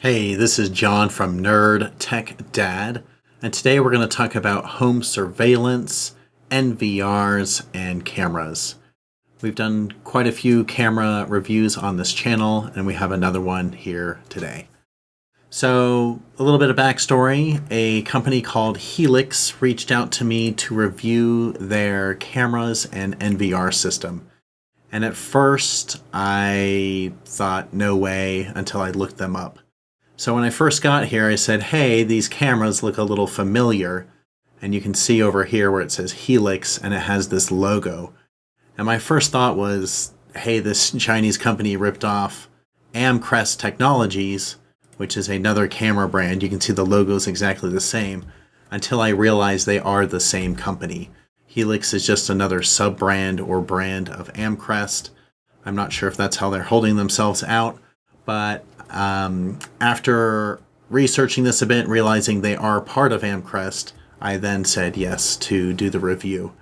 Hey, this is John from Nerd Tech Dad, and today we're going to talk about home surveillance, NVRs, and cameras. We've done quite a few camera reviews on this channel, and we have another one here today. So, a little bit of backstory. A company called Helix reached out to me to review their cameras and NVR system. And at first, I thought, no way, until I looked them up. So when I first got here, I said, hey, these cameras look a little familiar. And you can see over here where it says Helix and it has this logo. And my first thought was, hey, this Chinese company ripped off Amcrest Technologies, which is another camera brand. You can see the logo is exactly the same, until I realized they are the same company. Helix is just another sub-brand or brand of Amcrest. I'm not sure if that's how they're holding themselves out, but after researching this a bit, realizing they are part of Amcrest, I then said yes to do the review.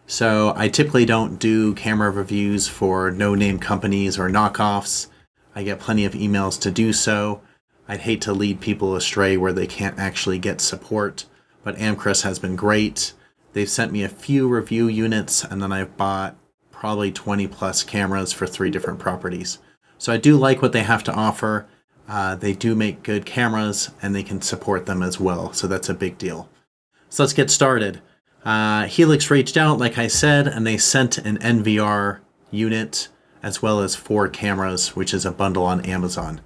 So I typically don't do camera reviews for no-name companies or knockoffs. I get plenty of emails to do so. I'd hate to lead people astray where they can't actually get support, but Amcrest has been great. They've sent me a few review units, and then I've bought probably 20 plus cameras for 3 different properties. So I do like what they have to offer. They do make good cameras, and they can support them as well, so that's a big deal. So let's get started. Helix reached out, like I said, and they sent an NVR unit as well as 4 cameras, which is a bundle on Amazon.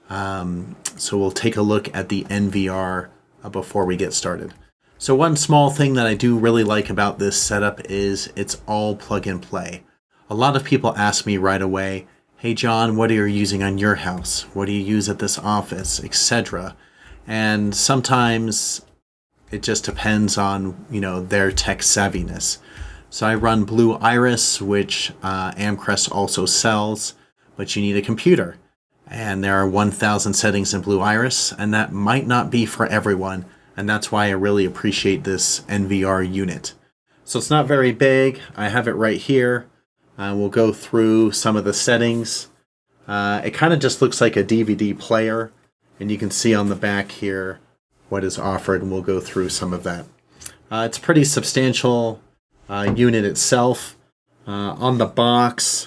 So we'll take a look at the NVR before we get started. So one small thing that I do really like about this setup is it's all plug and play. A lot of people ask me right away, hey John, what are you using on your house? What do you use at this office, etc.? And sometimes it just depends on, their tech savviness. So I run Blue Iris, which Amcrest also sells, but you need a computer. And there are 1,000 settings in Blue Iris, and that might not be for everyone. And that's why I really appreciate this NVR unit. So it's not very big. I have it right here. We'll go through some of the settings. It kind of just looks like a DVD player. And you can see on the back here what is offered, and we'll go through some of that. It's a pretty substantial unit itself. On the box,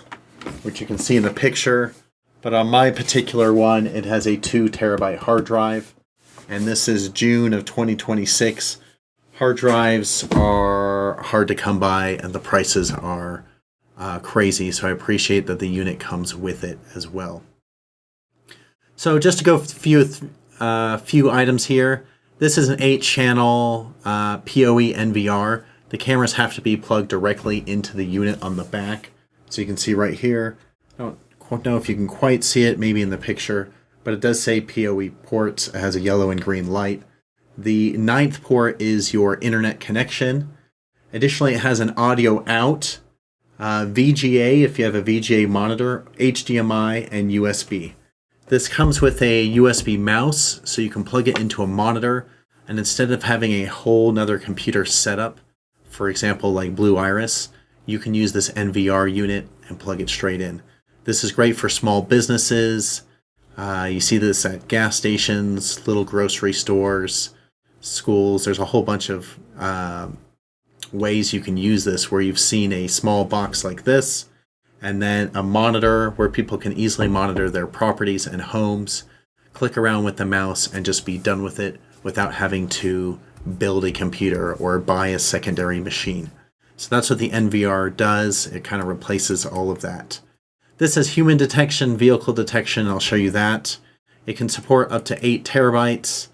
which you can see in the picture, but on my particular one, it has a 2 terabyte hard drive. And this is June of 2026. Hard drives are hard to come by, and the prices are crazy, so I appreciate that the unit comes with it as well. So just to go through a few items here. This is an 8-channel PoE NVR. The cameras have to be plugged directly into the unit on the back. So you can see right here. I don't know if you can quite see it, maybe in the picture, but it does say PoE ports. It has a yellow and green light. The 9th port is your internet connection. Additionally, it has an audio out, VGA if you have a VGA monitor, HDMI, and USB. This comes with a USB mouse, so you can plug it into a monitor, and instead of having a whole nother computer setup, for example like Blue Iris, you can use this NVR unit and plug it straight in. This is great for small businesses. You see this at gas stations, little grocery stores, schools. There's a whole bunch of ways you can use this where you've seen a small box like this, and then a monitor where people can easily monitor their properties and homes, click around with the mouse, and just be done with it without having to build a computer or buy a secondary machine. So that's what the NVR does. It kind of replaces all of that. This has human detection, vehicle detection, and I'll show you that. It can support up to 8 terabytes.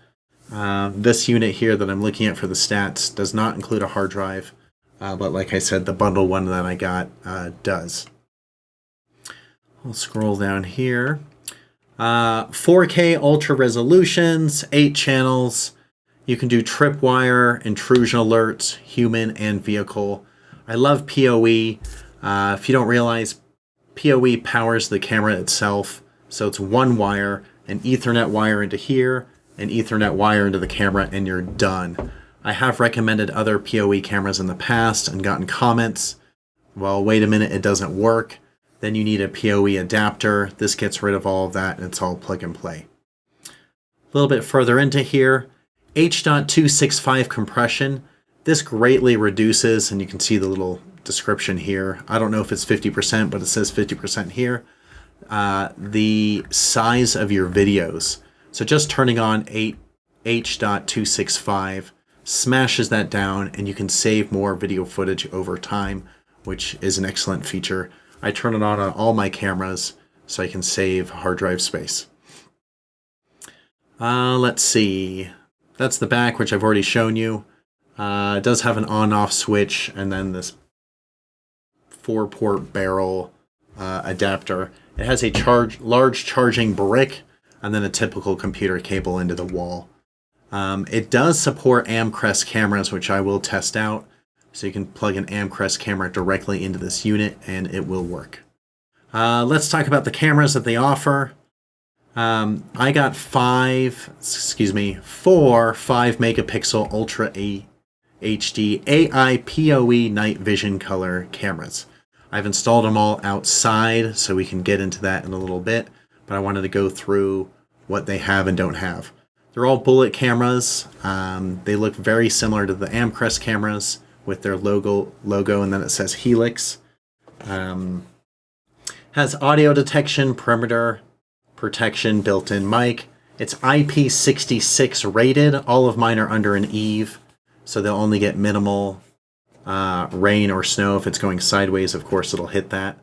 This unit here that I'm looking at for the stats does not include a hard drive, but like I said, the bundle one that I got does. I'll scroll down here. 4K ultra resolutions, 8 channels. You can do tripwire, intrusion alerts, human and vehicle. I love PoE. If you don't realize, PoE powers the camera itself. So it's one wire, an Ethernet wire into here, an Ethernet wire into the camera, and you're done. I have recommended other PoE cameras in the past and gotten comments. Well, wait a minute, it doesn't work. Then you need a PoE adapter. This gets rid of all of that, and it's all plug and play. A little bit further into here, H.265 compression. This greatly reduces, and you can see the little description here. I don't know if it's 50%, but it says 50% here. The size of your videos. So just turning on H.265 smashes that down, and you can save more video footage over time, which is an excellent feature. I turn it on all my cameras so I can save hard drive space. Let's see. That's the back, which I've already shown you. It does have an on-off switch, and then this 4-port barrel adapter. It has a large charging brick, and then a typical computer cable into the wall. It does support Amcrest cameras, which I will test out. So you can plug an Amcrest camera directly into this unit, and it will work. Let's talk about the cameras that they offer. I got 4 5-megapixel Ultra HD AIPOE night vision color cameras. I've installed them all outside, so we can get into that in a little bit, but I wanted to go through what they have and don't have. They're all bullet cameras. They look very similar to the Amcrest cameras with their logo, and then it says Helix. Has audio detection, perimeter protection, built-in mic. It's IP66 rated. All of mine are under an eave, so they'll only get minimal rain or snow. If it's going sideways, of course, it'll hit that.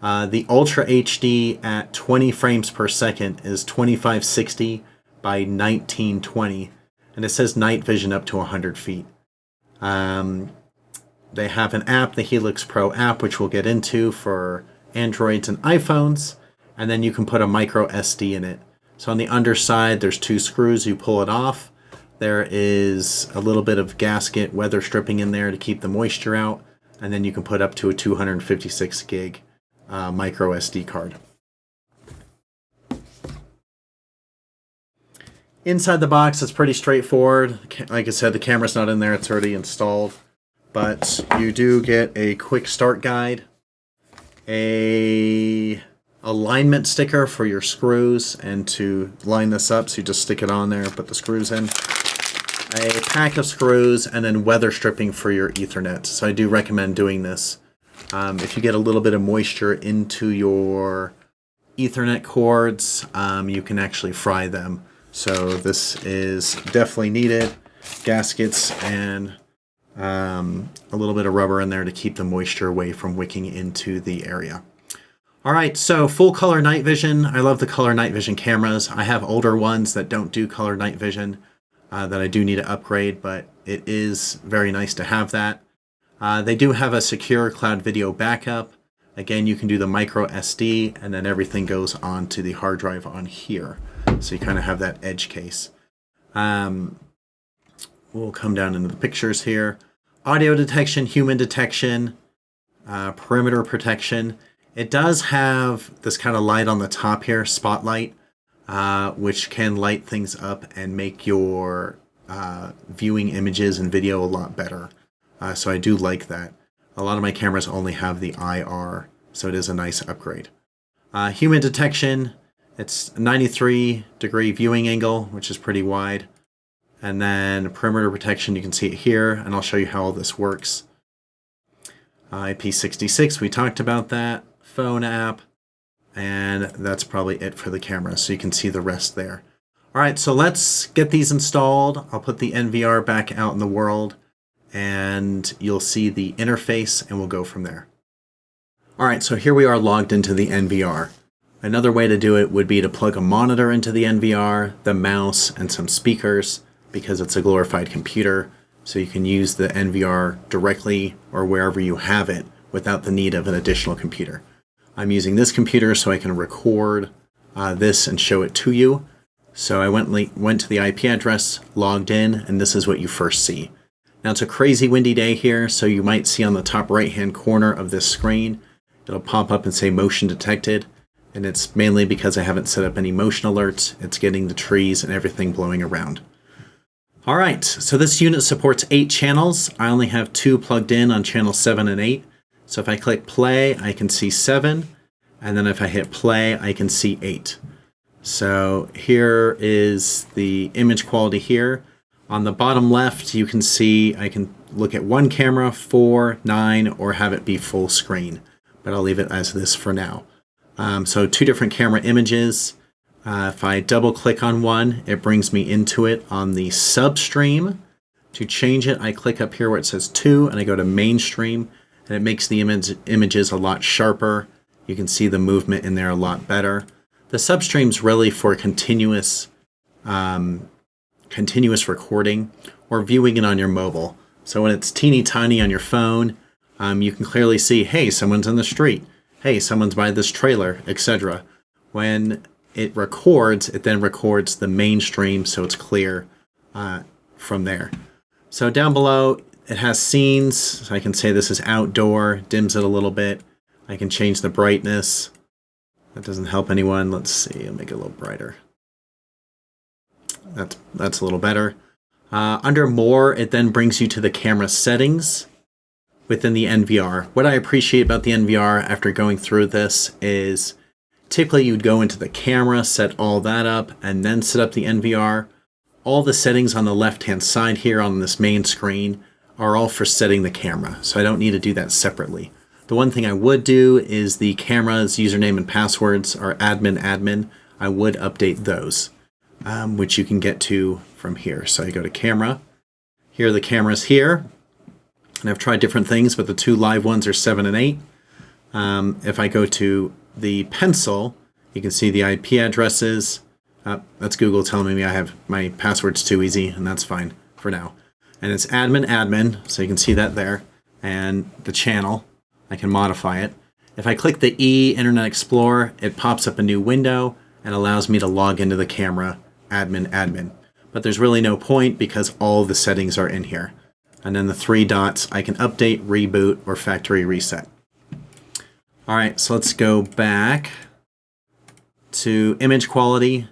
The Ultra HD at 20 frames per second is 2560 by 1920, and it says night vision up to 100 feet. They have an app, the Helix Pro app, which we'll get into for Androids and iPhones, and then you can put a micro SD in it. So on the underside, there's 2 screws. You pull it off. There is a little bit of gasket weather stripping in there to keep the moisture out, and then you can put up to a 256 gig micro SD card. Inside the box, it's pretty straightforward. Like I said, the camera's not in there. It's already installed. But you do get a quick start guide, a alignment sticker for your screws and to line this up, so you just stick it on there, put the screws in, a pack of screws, and then weather stripping for your Ethernet. So I do recommend doing this. If you get a little bit of moisture into your Ethernet cords, you can actually fry them. So this is definitely needed. Gaskets and a little bit of rubber in there to keep the moisture away from wicking into the area. All right, so full color night vision. I love the color night vision cameras. I have older ones that don't do color night vision that I do need to upgrade, but it is very nice to have that. They do have a secure cloud video backup. Again, you can do the micro SD, and then everything goes onto the hard drive on here. So you kind of have that edge case. We'll come down into the pictures here. Audio detection, human detection, perimeter protection. It does have this kind of light on the top here, spotlight, which can light things up and make your viewing images and video a lot better. So I do like that. A lot of my cameras only have the IR, so it is a nice upgrade. Human detection, it's 93-degree viewing angle, which is pretty wide. And then perimeter protection, you can see it here, and I'll show you how all this works. IP66, we talked about that. Phone app, and that's probably it for the camera, so you can see the rest there. All right, so let's get these installed. I'll put the NVR back out in the world, and you'll see the interface, and we'll go from there. All right, so here we are logged into the NVR. Another way to do it would be to plug a monitor into the NVR, the mouse, and some speakers, because it's a glorified computer, so you can use the NVR directly or wherever you have it without the need of an additional computer. I'm using this computer so I can record this and show it to you. So I went to the IP address, logged in, and this is what you first see. Now it's a crazy windy day here, so you might see on the top right-hand corner of this screen, it'll pop up and say motion detected, and it's mainly because I haven't set up any motion alerts. It's getting the trees and everything blowing around. All right, so this unit supports 8 channels. I only have 2 plugged in on channel 7 and 8. So if I click play, I can see 7, and then if I hit play, I can see 8. So here is the image quality here. On the bottom left, you can see I can look at one camera, 4, 9, or have it be full screen. But I'll leave it as this for now. So 2 different camera images. If I double click on one, it brings me into it on the substream. To change it, I click up here where it says 2 and I go to mainstream, and it makes the images a lot sharper. You can see the movement in there a lot better. The substream's really for continuous recording or viewing it on your mobile. So when it's teeny tiny on your phone, you can clearly see, hey, someone's in the street. Hey, someone's by this trailer, etc. When it records, it then records the mainstream so it's clear from there. So down below, it has scenes. So I can say this is outdoor, dims it a little bit. I can change the brightness. That doesn't help anyone. Let's see, I'll make it a little brighter. That's a little better. Under more, it then brings you to the camera settings within the NVR. What I appreciate about the NVR after going through this is typically you'd go into the camera, set all that up, and then set up the NVR. All the settings on the left-hand side here on this main screen are all for setting the camera, so I don't need to do that separately. The one thing I would do is the camera's username and passwords are admin. I would update those, which you can get to from here. So I go to camera. Here are the cameras here. And I've tried different things, but the 2 live ones are 7 and 8. If I go to the pencil, you can see the IP addresses. That's Google telling me I have my password's too easy, and that's fine for now. And it's admin, so you can see that there. And the channel, I can modify it. If I click the E, Internet Explorer, it pops up a new window and allows me to log into the camera, admin. But there's really no point because all the settings are in here. And then the 3 dots, I can update, reboot, or factory reset. All right, so let's go back to image quality.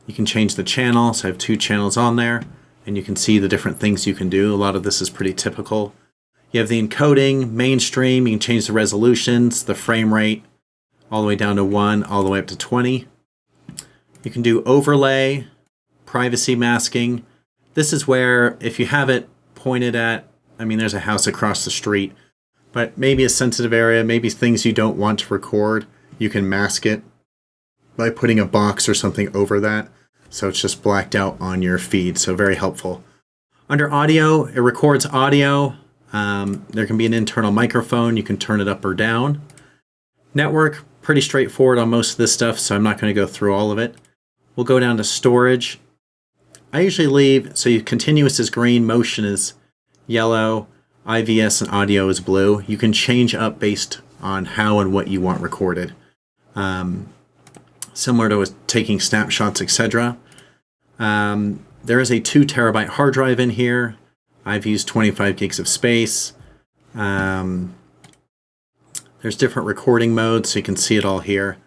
You can change the channel, so I have 2 channels on there, and you can see the different things you can do. A lot of this is pretty typical. You have the encoding, mainstream, you can change the resolutions, the frame rate, all the way down to 1, all the way up to 20. You can do overlay, privacy masking. This is where, if you have it pointed at, I mean, there's a house across the street, but maybe a sensitive area, maybe things you don't want to record, you can mask it by putting a box or something over that, so it's just blacked out on your feed, so very helpful. Under audio, it records audio. There can be an internal microphone. You can turn it up or down. Network, pretty straightforward on most of this stuff, so I'm not going to go through all of it. We'll go down to storage. I usually leave, so continuous is green, motion is yellow, IVS and audio is blue. You can change up based on how and what you want recorded. Similar to taking snapshots, etc. There is a 2 terabyte hard drive in here. I've used 25 gigs of space. There's different recording modes, so you can see it all here.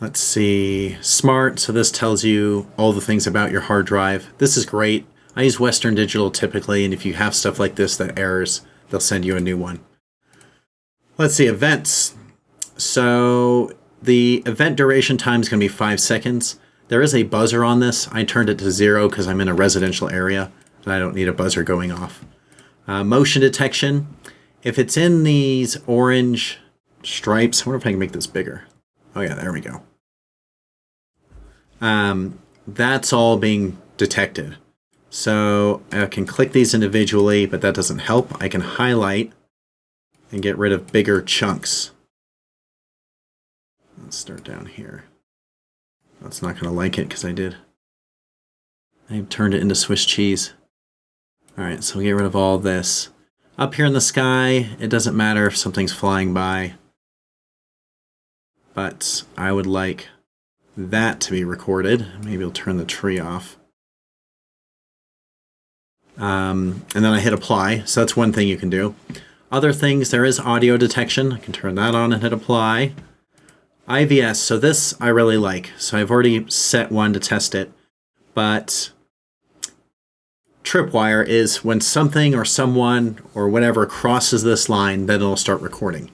Let's see, smart, so this tells you all the things about your hard drive. This is great. I use Western Digital typically, and if you have stuff like this that errors, they'll send you a new one. Let's see, events. So the event duration time is going to be 5 seconds. There is a buzzer on this. I turned it to 0 because I'm in a residential area, and I don't need a buzzer going off. Motion detection. If it's in these orange stripes, I wonder if I can make this bigger. Oh yeah, there we go. That's all being detected. So I can click these individually, but that doesn't help. I can highlight and get rid of bigger chunks. Let's start down here. That's not going to like it because I turned it into Swiss cheese. All right, so we'll get rid of all this. Up here in the sky, it doesn't matter if something's flying by, but I would like that to be recorded. Maybe I'll turn the tree off. And then I hit apply, so that's one thing you can do. Other things, there is audio detection. I can turn that on and hit apply. IVS, so this I really like. So I've already set one to test it, but tripwire is when something or someone or whatever crosses this line, then it'll start recording.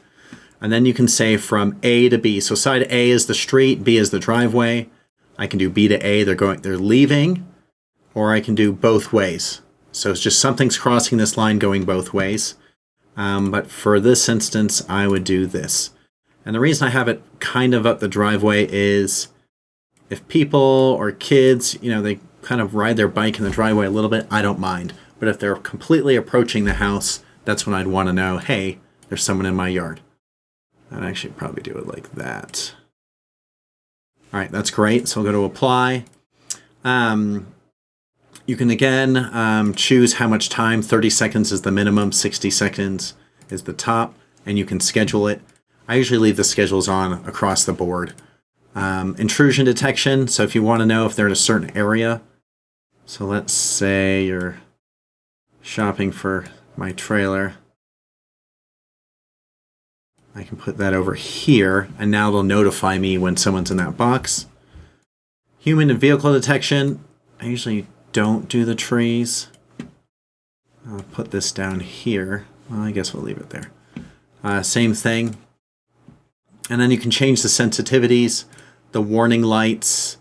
And then you can say from A to B. So side A is the street, B is the driveway. I can do B to A, they're leaving, or I can do both ways. So it's just something's crossing this line going both ways. But for this instance, I would do this. And the reason I have it kind of up the driveway is if people or kids, they kind of ride their bike in the driveway a little bit, I don't mind. But if they're completely approaching the house, that's when I'd want to know, hey, there's someone in my yard. I'd actually probably do it like that. All right, that's great. So I'll go to apply. You can again choose how much time. 30 seconds is the minimum, 60 seconds is the top, and you can schedule it. I usually leave the schedules on across the board. Intrusion detection, so if you want to know if they're in a certain area. So let's say you're shopping for my trailer. I can put that over here, and now it'll notify me when someone's in that box. Human and vehicle detection, I usually don't do the trees. I'll put this down here. Well, I guess we'll leave it there. Same thing. And then you can change the sensitivities, the warning lights,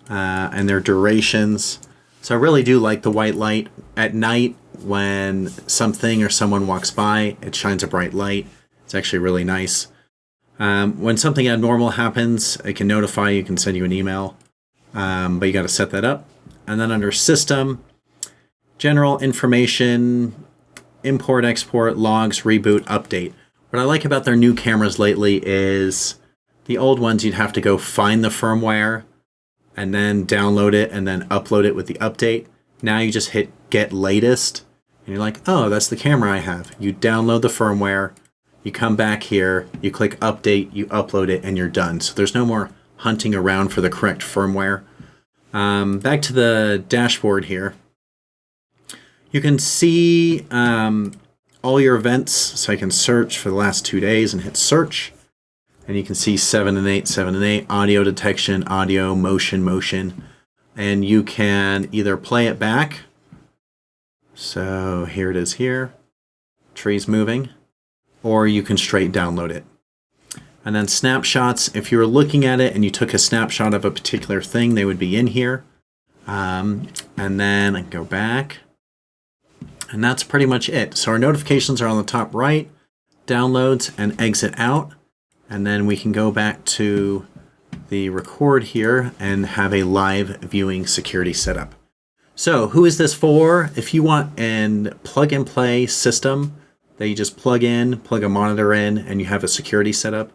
and their durations. So I really do like the white light. At night, when something or someone walks by, it shines a bright light. It's actually really nice. When something abnormal happens, it can notify you, can send you an email, but you got to set that up. And then under system, general information, import, export, logs, reboot, update. What I like about their new cameras lately is the old ones, you'd have to go find the firmware and then download it and then upload it with the update. Now you just hit get latest and you're like, oh, that's the camera I have. You download the firmware, you come back here, you click update, you upload it, and you're done. So there's no more hunting around for the correct firmware. Back to the dashboard here. You can see all your events. So I can search for the last 2 days and hit search. And you can see 7 and 8, 7 and 8, audio detection, audio, motion. And you can either play it back. So here it is here. Trees moving. Or you can straight download it. And then snapshots, if you were looking at it and you took a snapshot of a particular thing, they would be in here. And then I can go back. And that's pretty much it. So our notifications are on the top right, downloads and exit out. And then we can go back to the record here and have a live viewing security setup. So who is this for? If you want a plug and play system that you just plug a monitor in, and you have a security setup,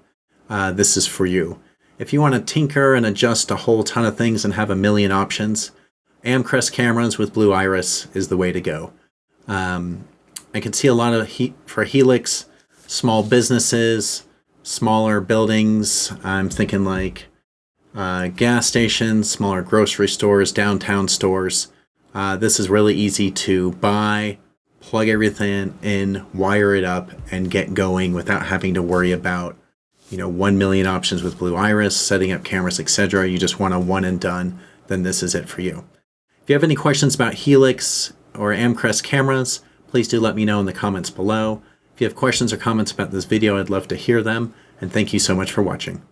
this is for you. If you want to tinker and adjust a whole ton of things and have a million options, Amcrest cameras with Blue Iris is the way to go. I can see a lot of for Helix, small businesses, smaller buildings. I'm thinking like gas stations, smaller grocery stores, downtown stores. This is really easy to buy, plug everything in, wire it up, and get going without having to worry about 1 million options with Blue Iris, setting up cameras, etc. You just want a one and done, then this is it for you. If you have any questions about Helix or Amcrest cameras, please do let me know in the comments below. If you have questions or comments about this video, I'd love to hear them, and thank you so much for watching.